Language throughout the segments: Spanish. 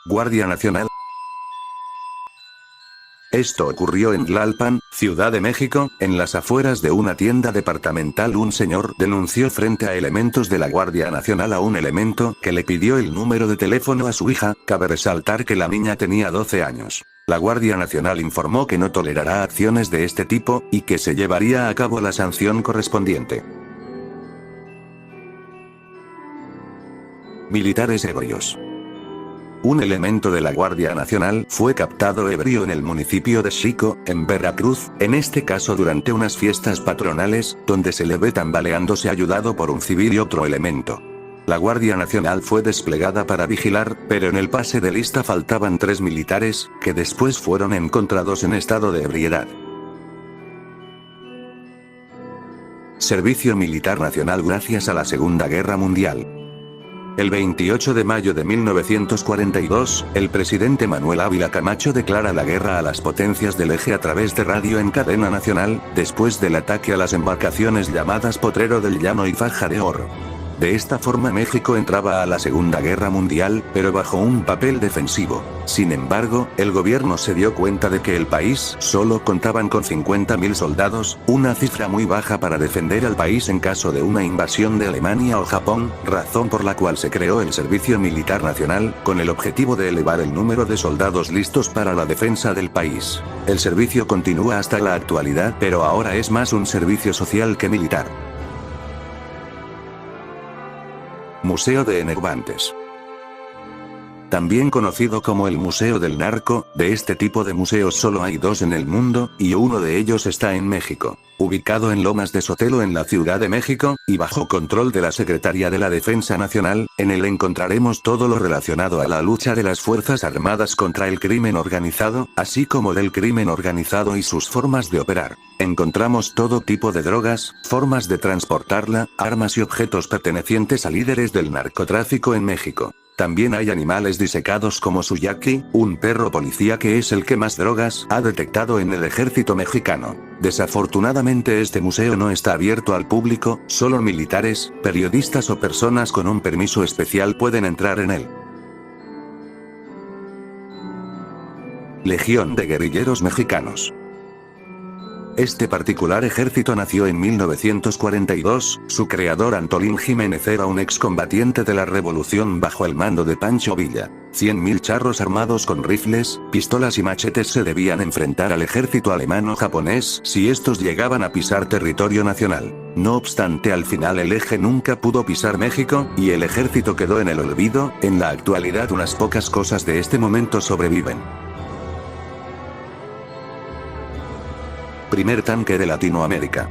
Guardia Nacional. Esto ocurrió en Tlalpan, Ciudad de México, en las afueras de una tienda departamental. Un señor denunció frente a elementos de la Guardia Nacional a un elemento que le pidió el número de teléfono a su hija. Cabe resaltar que la niña tenía 12 años. La Guardia Nacional informó que no tolerará acciones de este tipo, y que se llevaría a cabo la sanción correspondiente. Militares ebrios. Un elemento de la Guardia Nacional fue captado ebrio en el municipio de Xico, en Veracruz, en este caso durante unas fiestas patronales, donde se le ve tambaleándose ayudado por un civil y otro elemento. La Guardia Nacional fue desplegada para vigilar, pero en el pase de lista faltaban 3 militares, que después fueron encontrados en estado de ebriedad. Servicio Militar Nacional. Gracias a la Segunda Guerra Mundial. El 28 de mayo de 1942, el presidente Manuel Ávila Camacho declara la guerra a las potencias del eje a través de radio en cadena nacional, después del ataque a las embarcaciones llamadas Potrero del Llano y Faja de Oro. De esta forma México entraba a la Segunda Guerra Mundial, pero bajo un papel defensivo. Sin embargo, el gobierno se dio cuenta de que el país solo contaban con 50.000 soldados, una cifra muy baja para defender al país en caso de una invasión de Alemania o Japón, razón por la cual se creó el Servicio Militar Nacional, con el objetivo de elevar el número de soldados listos para la defensa del país. El servicio continúa hasta la actualidad, pero ahora es más un servicio social que militar. Museo de Enervantes. También conocido como el Museo del Narco, de este tipo de museos solo hay 2 en el mundo, y uno de ellos está en México. Ubicado en Lomas de Sotelo en la Ciudad de México, y bajo control de la Secretaría de la Defensa Nacional, en él encontraremos todo lo relacionado a la lucha de las Fuerzas Armadas contra el crimen organizado, así como del crimen organizado y sus formas de operar. Encontramos todo tipo de drogas, formas de transportarla, armas y objetos pertenecientes a líderes del narcotráfico en México. También hay animales disecados como Suyaki, un perro policía que es el que más drogas ha detectado en el ejército mexicano. Desafortunadamente este museo no está abierto al público, solo militares, periodistas o personas con un permiso especial pueden entrar en él. Legión de Guerrilleros Mexicanos. Este particular ejército nació en 1942, su creador Antolín Jiménez era un excombatiente de la revolución bajo el mando de Pancho Villa. 100.000 charros armados con rifles, pistolas y machetes se debían enfrentar al ejército alemán o japonés si estos llegaban a pisar territorio nacional. No obstante, al final el eje nunca pudo pisar México, y el ejército quedó en el olvido. En la actualidad unas pocas cosas de este momento sobreviven. Primer tanque de Latinoamérica.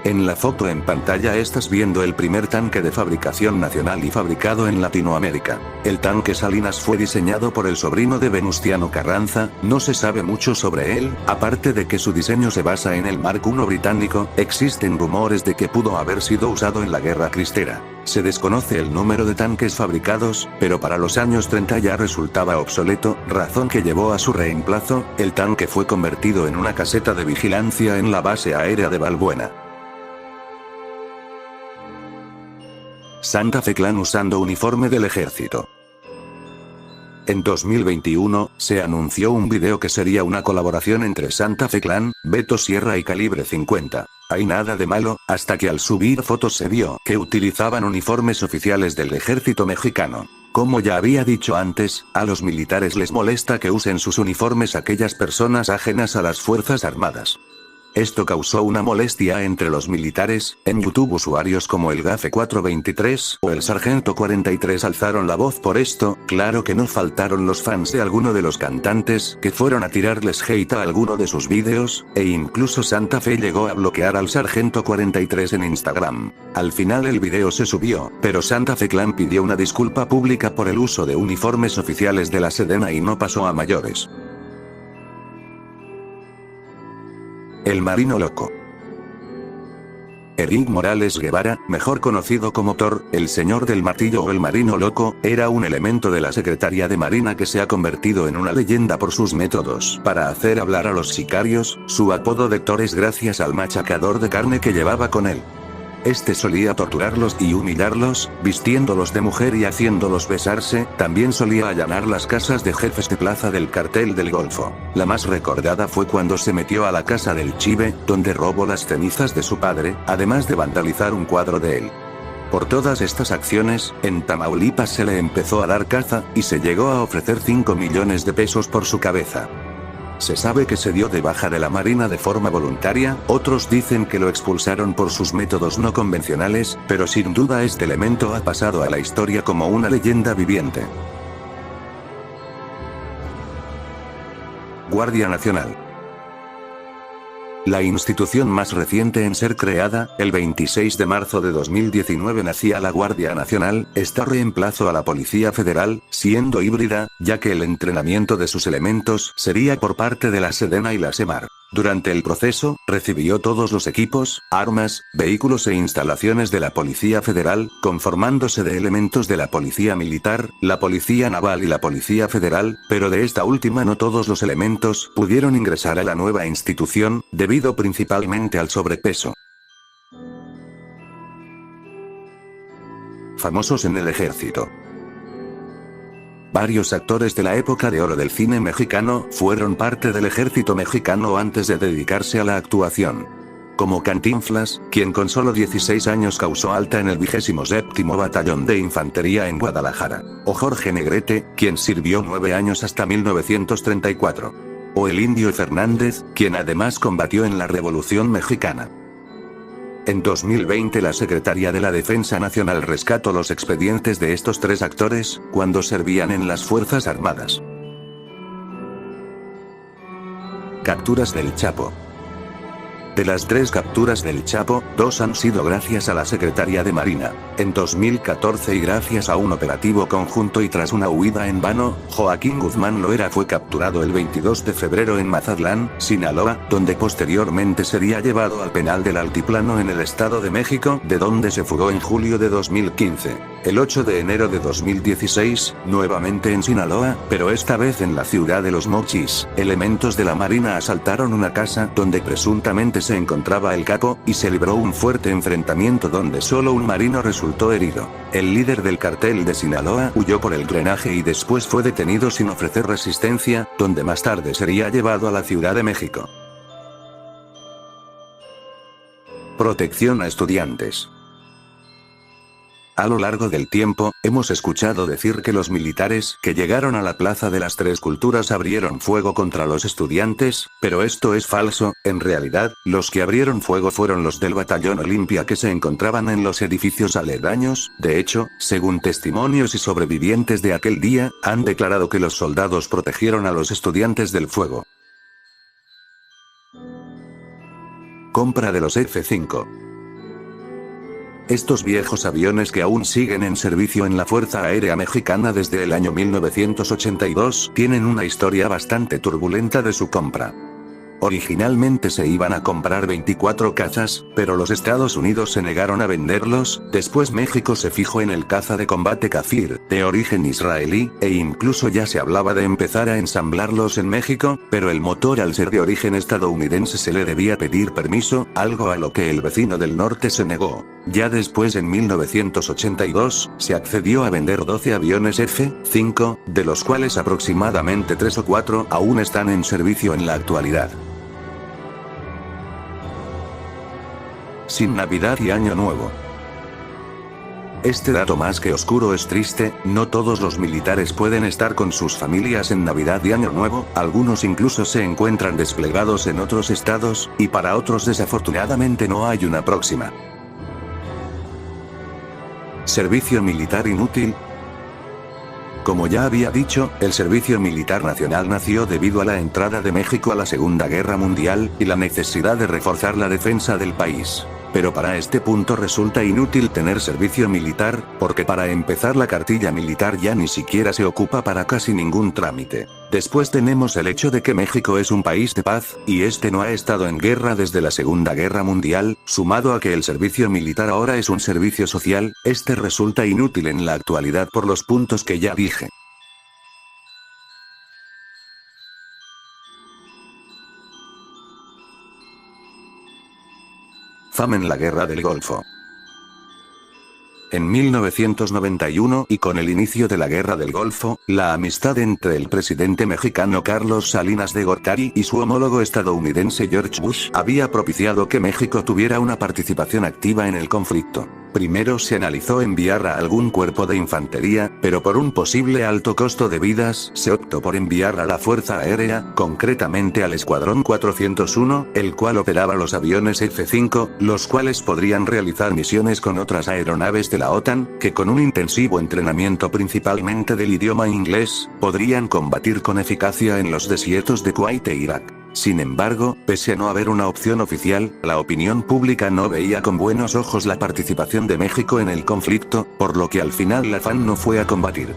En la foto en pantalla estás viendo el primer tanque de fabricación nacional y fabricado en Latinoamérica. El tanque Salinas fue diseñado por el sobrino de Venustiano Carranza. No se sabe mucho sobre él, aparte de que su diseño se basa en el Mark I británico. Existen rumores de que pudo haber sido usado en la Guerra Cristera. Se desconoce el número de tanques fabricados, pero para los años 30 ya resultaba obsoleto, razón que llevó a su reemplazo. El tanque fue convertido en una caseta de vigilancia en la base aérea de Balbuena. Santa Fe Clan usando uniforme del ejército. En 2021, se anunció un video que sería una colaboración entre Santa Fe Clan, Beto Sierra y Calibre 50. Hay nada de malo, hasta que al subir fotos se vio que utilizaban uniformes oficiales del ejército mexicano. Como ya había dicho antes, a los militares les molesta que usen sus uniformes aquellas personas ajenas a las Fuerzas Armadas. Esto causó una molestia entre los militares. En YouTube usuarios como el Gafe 423 o el Sargento 43 alzaron la voz por esto. Claro que no faltaron los fans de alguno de los cantantes que fueron a tirarles hate a alguno de sus vídeos, e incluso Santa Fe llegó a bloquear al Sargento 43 en Instagram. Al final el video se subió, pero Santa Fe Clan pidió una disculpa pública por el uso de uniformes oficiales de la Sedena y no pasó a mayores. El Marino Loco. Eric Morales Guevara, mejor conocido como Thor, el Señor del Martillo o el Marino Loco, era un elemento de la Secretaría de Marina que se ha convertido en una leyenda por sus métodos para hacer hablar a los sicarios. Su apodo de Thor es gracias al machacador de carne que llevaba con él. Este solía torturarlos y humillarlos, vistiéndolos de mujer y haciéndolos besarse. También solía allanar las casas de jefes de plaza del cartel del Golfo. La más recordada fue cuando se metió a la casa del Chive, donde robó las cenizas de su padre, además de vandalizar un cuadro de él. Por todas estas acciones, en Tamaulipas se le empezó a dar caza, y se llegó a ofrecer 5 millones de pesos por su cabeza. Se sabe que se dio de baja de la Marina de forma voluntaria, otros dicen que lo expulsaron por sus métodos no convencionales, pero sin duda este elemento ha pasado a la historia como una leyenda viviente. Guardia Nacional. La institución más reciente en ser creada, el 26 de marzo de 2019 nacía la Guardia Nacional, esta reemplazó a la Policía Federal, siendo híbrida, ya que el entrenamiento de sus elementos sería por parte de la Sedena y la Semar. Durante el proceso, recibió todos los equipos, armas, vehículos e instalaciones de la Policía Federal, conformándose de elementos de la Policía Militar, la Policía Naval y la Policía Federal, pero de esta última no todos los elementos pudieron ingresar a la nueva institución, debido principalmente al sobrepeso. Famosos en el ejército. Varios actores de la época de oro del cine mexicano fueron parte del ejército mexicano antes de dedicarse a la actuación. Como Cantinflas, quien con solo 16 años causó alta en el 27º Batallón de Infantería en Guadalajara. O Jorge Negrete, quien sirvió 9 años hasta 1934. O el Indio Fernández, quien además combatió en la Revolución Mexicana. En 2020 la Secretaría de la Defensa Nacional rescató los expedientes de estos 3 actores, cuando servían en las Fuerzas Armadas. Capturas del Chapo. De las 3 capturas del Chapo, 2 han sido gracias a la Secretaría de Marina. En 2014 y gracias a un operativo conjunto y tras una huida en vano, Joaquín Guzmán Loera fue capturado el 22 de febrero en Mazatlán, Sinaloa, donde posteriormente sería llevado al penal del Altiplano en el Estado de México, de donde se fugó en julio de 2015. El 8 de enero de 2016, nuevamente en Sinaloa, pero esta vez en la ciudad de Los Mochis, elementos de la Marina asaltaron una casa donde presuntamente se encontraba el capo, y se libró un fuerte enfrentamiento donde solo un marino resultó herido. El líder del cartel de Sinaloa huyó por el drenaje y después fue detenido sin ofrecer resistencia, donde más tarde sería llevado a la Ciudad de México. Protección a estudiantes. A lo largo del tiempo, hemos escuchado decir que los militares que llegaron a la Plaza de las Tres Culturas abrieron fuego contra los estudiantes, pero esto es falso. En realidad, los que abrieron fuego fueron los del Batallón Olimpia que se encontraban en los edificios aledaños. De hecho, según testimonios y sobrevivientes de aquel día, han declarado que los soldados protegieron a los estudiantes del fuego. Compra de los F-5. Estos viejos aviones que aún siguen en servicio en la Fuerza Aérea Mexicana desde el año 1982 tienen una historia bastante turbulenta de su compra. Originalmente se iban a comprar 24 cazas, pero los Estados Unidos se negaron a venderlos. Después México se fijó en el caza de combate Kafir, de origen israelí, e incluso ya se hablaba de empezar a ensamblarlos en México, pero el motor al ser de origen estadounidense se le debía pedir permiso, algo a lo que el vecino del norte se negó. Ya después en 1982, se accedió a vender 12 aviones F-5, de los cuales aproximadamente 3 o 4 aún están en servicio en la actualidad. Sin Navidad y Año Nuevo. Este dato más que oscuro es triste, no todos los militares pueden estar con sus familias en Navidad y Año Nuevo, algunos incluso se encuentran desplegados en otros estados, y para otros desafortunadamente no hay una próxima. Servicio militar inútil. Como ya había dicho, el Servicio Militar Nacional nació debido a la entrada de México a la Segunda Guerra Mundial, y la necesidad de reforzar la defensa del país. Pero para este punto resulta inútil tener servicio militar, porque para empezar la cartilla militar ya ni siquiera se ocupa para casi ningún trámite. Después tenemos el hecho de que México es un país de paz, y este no ha estado en guerra desde la Segunda Guerra Mundial, sumado a que el servicio militar ahora es un servicio social, este resulta inútil en la actualidad por los puntos que ya dije. Fama en la Guerra del Golfo. En 1991 y con el inicio de la Guerra del Golfo, la amistad entre el presidente mexicano Carlos Salinas de Gortari y su homólogo estadounidense George Bush había propiciado que México tuviera una participación activa en el conflicto. Primero se analizó enviar a algún cuerpo de infantería, pero por un posible alto costo de vidas se optó por enviar a la Fuerza Aérea, concretamente al Escuadrón 401, el cual operaba los aviones F-5, los cuales podrían realizar misiones con otras aeronaves de la OTAN, que con un intensivo entrenamiento principalmente del idioma inglés, podrían combatir con eficacia en los desiertos de Kuwait e Irak. Sin embargo, pese a no haber una opción oficial, la opinión pública no veía con buenos ojos la participación de México en el conflicto, por lo que al final la FAN no fue a combatir.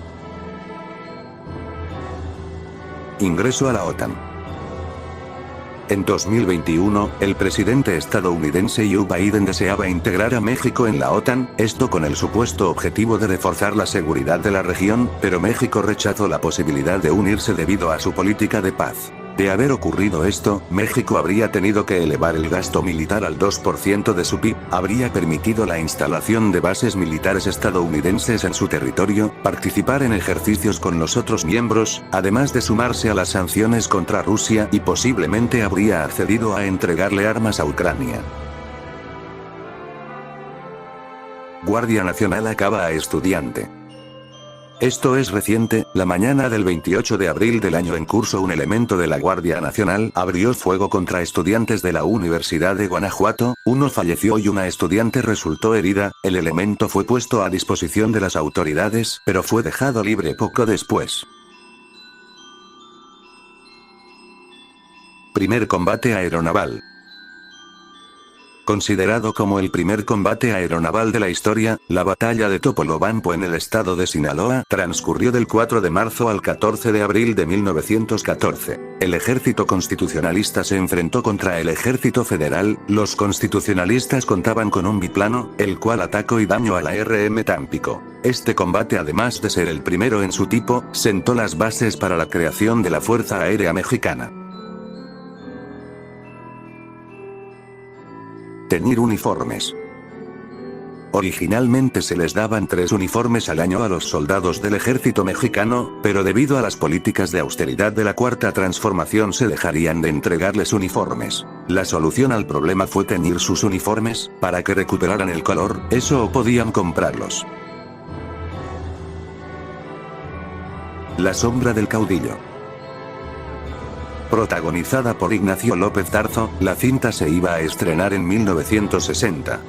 Ingreso a la OTAN. En 2021, el presidente estadounidense Joe Biden deseaba integrar a México en la OTAN, esto con el supuesto objetivo de reforzar la seguridad de la región, pero México rechazó la posibilidad de unirse debido a su política de paz. De haber ocurrido esto, México habría tenido que elevar el gasto militar al 2% de su PIB, habría permitido la instalación de bases militares estadounidenses en su territorio, participar en ejercicios con los otros miembros, además de sumarse a las sanciones contra Rusia y posiblemente habría accedido a entregarle armas a Ucrania. Guardia Nacional acaba a estudiante. Esto es reciente, la mañana del 28 de abril del año en curso un elemento de la Guardia Nacional abrió fuego contra estudiantes de la Universidad de Guanajuato, uno falleció y una estudiante resultó herida, el elemento fue puesto a disposición de las autoridades, pero fue dejado libre poco después. Primer combate aeronaval. Considerado como el primer combate aeronaval de la historia, la batalla de Topolobampo en el estado de Sinaloa transcurrió del 4 de marzo al 14 de abril de 1914. El ejército constitucionalista se enfrentó contra el ejército federal, los constitucionalistas contaban con un biplano, el cual atacó y dañó a la RM Tampico. Este combate, además de ser el primero en su tipo, sentó las bases para la creación de la Fuerza Aérea Mexicana. Tener uniformes. Originalmente se les daban 3 uniformes al año a los soldados del ejército mexicano, pero debido a las políticas de austeridad de la Cuarta Transformación se dejarían de entregarles uniformes. La solución al problema fue teñir sus uniformes, para que recuperaran el color, eso o podían comprarlos. La sombra del caudillo. Protagonizada por Ignacio López Tarso, la cinta se iba a estrenar en 1960.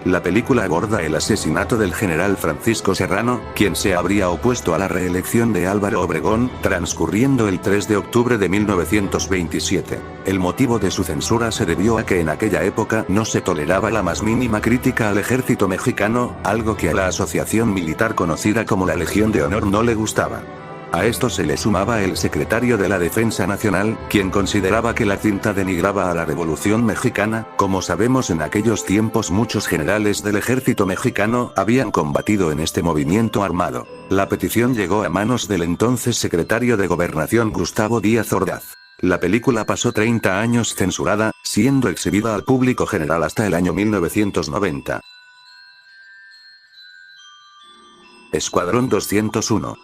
La película aborda el asesinato del general Francisco Serrano, quien se habría opuesto a la reelección de Álvaro Obregón, transcurriendo el 3 de octubre de 1927. El motivo de su censura se debió a que en aquella época no se toleraba la más mínima crítica al ejército mexicano, algo que a la asociación militar conocida como la Legión de Honor no le gustaba. A esto se le sumaba el secretario de la Defensa Nacional, quien consideraba que la cinta denigraba a la Revolución Mexicana. Como sabemos, en aquellos tiempos muchos generales del ejército mexicano habían combatido en este movimiento armado. La petición llegó a manos del entonces secretario de Gobernación Gustavo Díaz Ordaz. La película pasó 30 años censurada, siendo exhibida al público general hasta el año 1990. Escuadrón 201.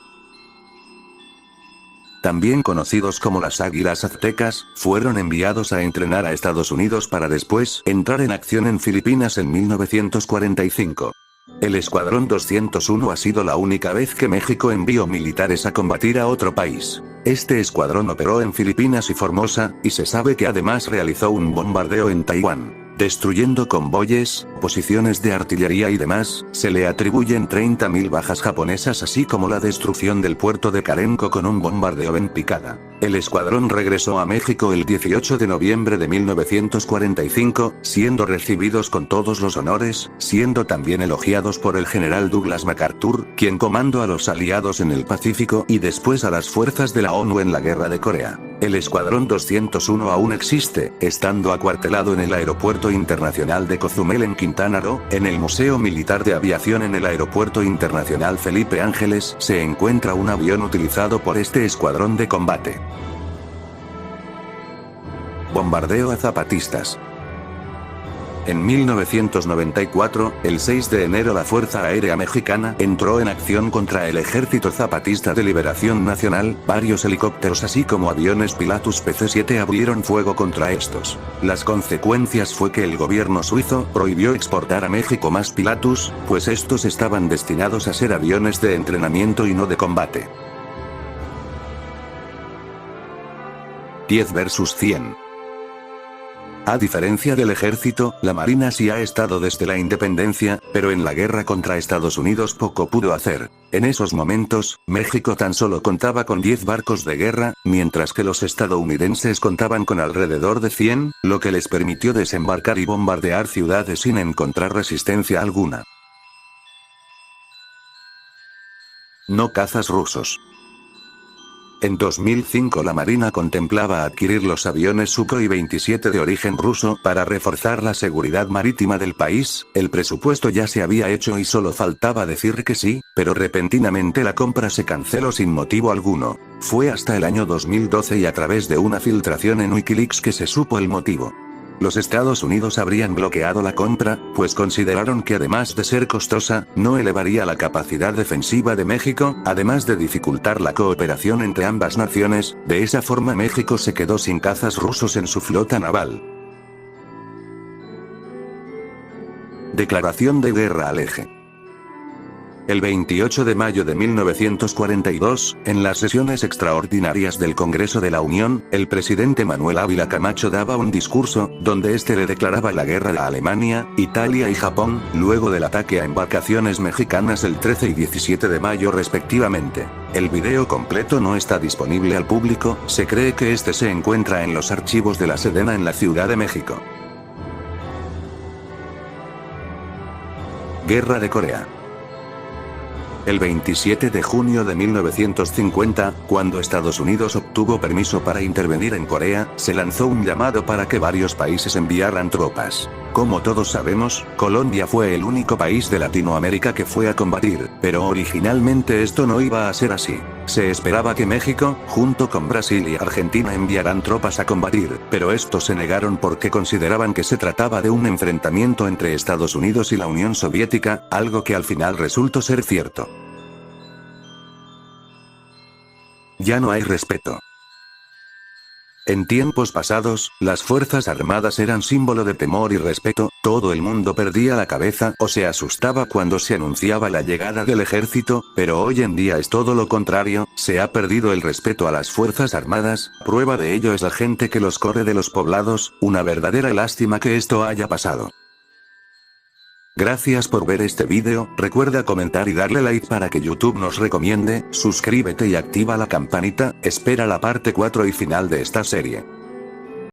También conocidos como las Águilas Aztecas, fueron enviados a entrenar a Estados Unidos para después entrar en acción en Filipinas en 1945. El Escuadrón 201 ha sido la única vez que México envió militares a combatir a otro país. Este escuadrón operó en Filipinas y Formosa, y se sabe que además realizó un bombardeo en Taiwán, destruyendo convoyes, posiciones de artillería y demás. Se le atribuyen 30.000 bajas japonesas, así como la destrucción del puerto de Carenco con un bombardeo en picada. El escuadrón regresó a México el 18 de noviembre de 1945, siendo recibidos con todos los honores, siendo también elogiados por el general Douglas MacArthur, quien comandó a los aliados en el Pacífico y después a las fuerzas de la ONU en la Guerra de Corea. El Escuadrón 201 aún existe, estando acuartelado en el Aeropuerto Internacional de Cozumel en Quintana Roo. En el Museo Militar de Aviación en el Aeropuerto Internacional Felipe Ángeles se encuentra un avión utilizado por este escuadrón de combate. Bombardeo a zapatistas. En 1994, el 6 de enero la Fuerza Aérea Mexicana entró en acción contra el Ejército Zapatista de Liberación Nacional, varios helicópteros así como aviones Pilatus PC-7 abrieron fuego contra estos. Las consecuencias fue que el gobierno suizo prohibió exportar a México más Pilatus, pues estos estaban destinados a ser aviones de entrenamiento y no de combate. 10 versus 100. A diferencia del ejército, la marina sí ha estado desde la independencia, pero en la guerra contra Estados Unidos poco pudo hacer. En esos momentos, México tan solo contaba con 10 barcos de guerra, mientras que los estadounidenses contaban con alrededor de 100, lo que les permitió desembarcar y bombardear ciudades sin encontrar resistencia alguna. No cazas rusos. En 2005 la Marina contemplaba adquirir los aviones Sukhoi 27 de origen ruso para reforzar la seguridad marítima del país. El presupuesto ya se había hecho y solo faltaba decir que sí, pero repentinamente la compra se canceló sin motivo alguno. Fue hasta el año 2012 y a través de una filtración en Wikileaks que se supo el motivo. Los Estados Unidos habrían bloqueado la compra, pues consideraron que además de ser costosa, no elevaría la capacidad defensiva de México, además de dificultar la cooperación entre ambas naciones. De esa forma México se quedó sin cazas rusos en su flota naval. Declaración de guerra al eje. El 28 de mayo de 1942, en las sesiones extraordinarias del Congreso de la Unión, el presidente Manuel Ávila Camacho daba un discurso, donde este le declaraba la guerra a Alemania, Italia y Japón, luego del ataque a embarcaciones mexicanas el 13 y 17 de mayo respectivamente. El video completo no está disponible al público, se cree que este se encuentra en los archivos de la Sedena en la Ciudad de México. Guerra de Corea. El 27 de junio de 1950, cuando Estados Unidos obtuvo permiso para intervenir en Corea, se lanzó un llamado para que varios países enviaran tropas. Como todos sabemos, Colombia fue el único país de Latinoamérica que fue a combatir, pero originalmente esto no iba a ser así. Se esperaba que México, junto con Brasil y Argentina enviaran tropas a combatir, pero estos se negaron porque consideraban que se trataba de un enfrentamiento entre Estados Unidos y la Unión Soviética, algo que al final resultó ser cierto. Ya no hay respeto. En tiempos pasados, las Fuerzas Armadas eran símbolo de temor y respeto, todo el mundo perdía la cabeza o se asustaba cuando se anunciaba la llegada del ejército, pero hoy en día es todo lo contrario, se ha perdido el respeto a las Fuerzas Armadas, prueba de ello es la gente que los corre de los poblados, una verdadera lástima que esto haya pasado. Gracias por ver este vídeo, recuerda comentar y darle like para que YouTube nos recomiende, suscríbete y activa la campanita, espera la parte 4 y final de esta serie.